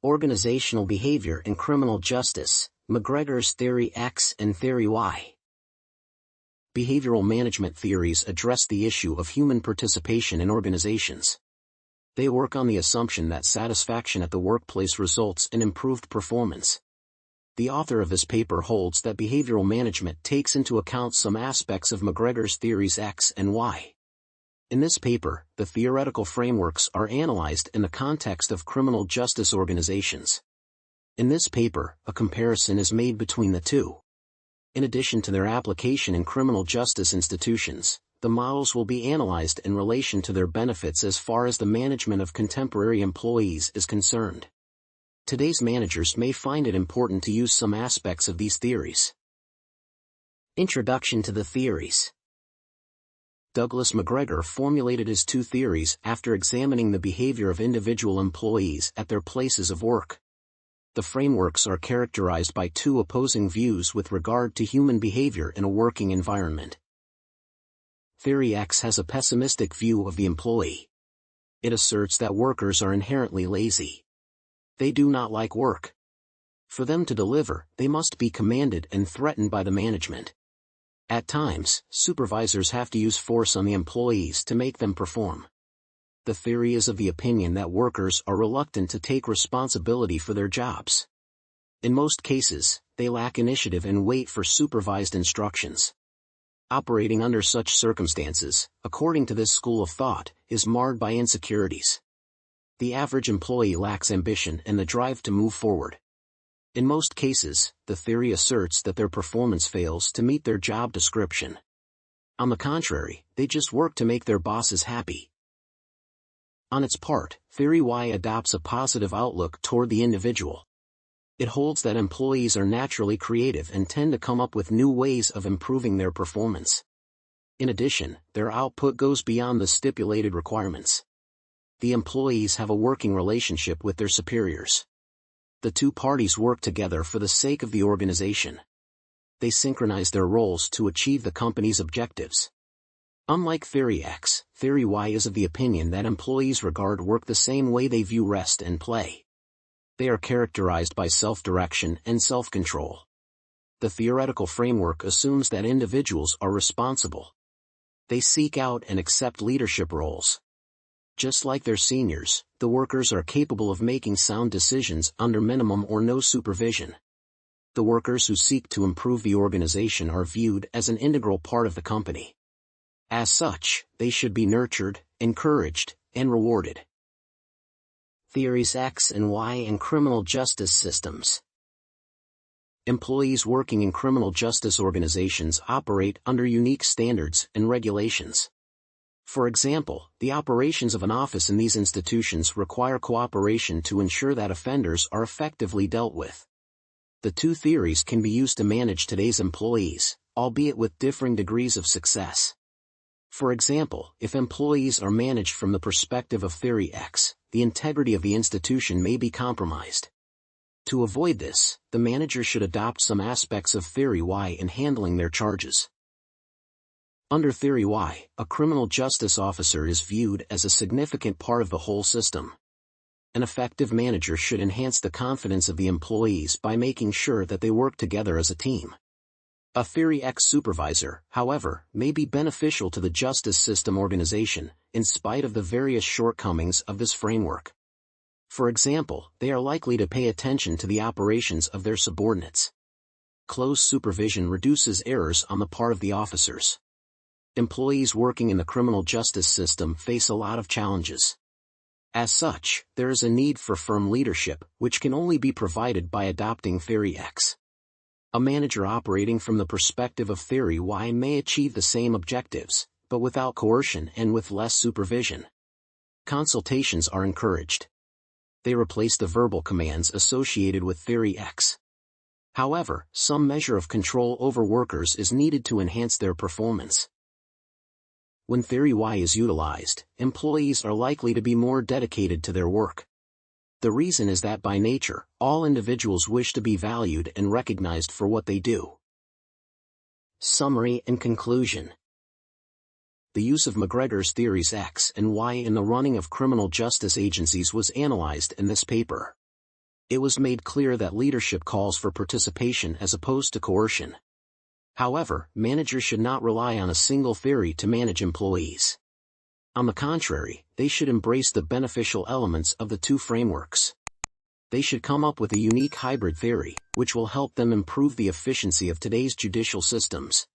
Organizational Behavior in Criminal Justice, McGregor's Theory X and Theory Y. Behavioral management theories address the issue of human participation in organizations. They work on the assumption that satisfaction at the workplace results in improved performance. The author of this paper holds that behavioral management takes into account some aspects of McGregor's theories X and Y. In this paper, the theoretical frameworks are analyzed in the context of criminal justice organizations. In this paper, a comparison is made between the two. In addition to their application in criminal justice institutions, the models will be analyzed in relation to their benefits as far as the management of contemporary employees is concerned. Today's managers may find it important to use some aspects of these theories. Introduction to the theories. Douglas McGregor formulated his two theories after examining the behavior of individual employees at their places of work. The frameworks are characterized by two opposing views with regard to human behavior in a working environment. Theory X has a pessimistic view of the employee. It asserts that workers are inherently lazy. They do not like work. For them to deliver, they must be commanded and threatened by the management. At times, supervisors have to use force on the employees to make them perform. The theory is of the opinion that workers are reluctant to take responsibility for their jobs. In most cases, they lack initiative and wait for supervised instructions. Operating under such circumstances, according to this school of thought, is marred by insecurities. The average employee lacks ambition and the drive to move forward. In most cases, the theory asserts that their performance fails to meet their job description. On the contrary, they just work to make their bosses happy. On its part, Theory Y adopts a positive outlook toward the individual. It holds that employees are naturally creative and tend to come up with new ways of improving their performance. In addition, their output goes beyond the stipulated requirements. The employees have a working relationship with their superiors. The two parties work together for the sake of the organization. They synchronize their roles to achieve the company's objectives. Unlike Theory X, Theory Y is of the opinion that employees regard work the same way they view rest and play. They are characterized by self-direction and self-control. The theoretical framework assumes that individuals are responsible. They seek out and accept leadership roles. Just like their seniors, the workers are capable of making sound decisions under minimum or no supervision. The workers who seek to improve the organization are viewed as an integral part of the company. As such, they should be nurtured, encouraged, and rewarded. Theories X and Y in criminal justice systems. Employees working in criminal justice organizations operate under unique standards and regulations. For example, the operations of an office in these institutions require cooperation to ensure that offenders are effectively dealt with. The two theories can be used to manage today's employees, albeit with differing degrees of success. For example, if employees are managed from the perspective of Theory X, the integrity of the institution may be compromised. To avoid this, the manager should adopt some aspects of Theory Y in handling their charges. Under Theory Y, a criminal justice officer is viewed as a significant part of the whole system. An effective manager should enhance the confidence of the employees by making sure that they work together as a team. A Theory X supervisor, however, may be beneficial to the justice system organization, in spite of the various shortcomings of this framework. For example, they are likely to pay attention to the operations of their subordinates. Close supervision reduces errors on the part of the officers. Employees working in the criminal justice system face a lot of challenges. As such, there is a need for firm leadership, which can only be provided by adopting Theory X. A manager operating from the perspective of Theory Y may achieve the same objectives, but without coercion and with less supervision. Consultations are encouraged. They replace the verbal commands associated with Theory X. However, some measure of control over workers is needed to enhance their performance. When Theory Y is utilized, employees are likely to be more dedicated to their work. The reason is that by nature, all individuals wish to be valued and recognized for what they do. Summary and conclusion. The use of McGregor's theories X and Y in the running of criminal justice agencies was analyzed in this paper. It was made clear that leadership calls for participation as opposed to coercion. However, managers should not rely on a single theory to manage employees. On the contrary, they should embrace the beneficial elements of the two frameworks. They should come up with a unique hybrid theory, which will help them improve the efficiency of today's judicial systems.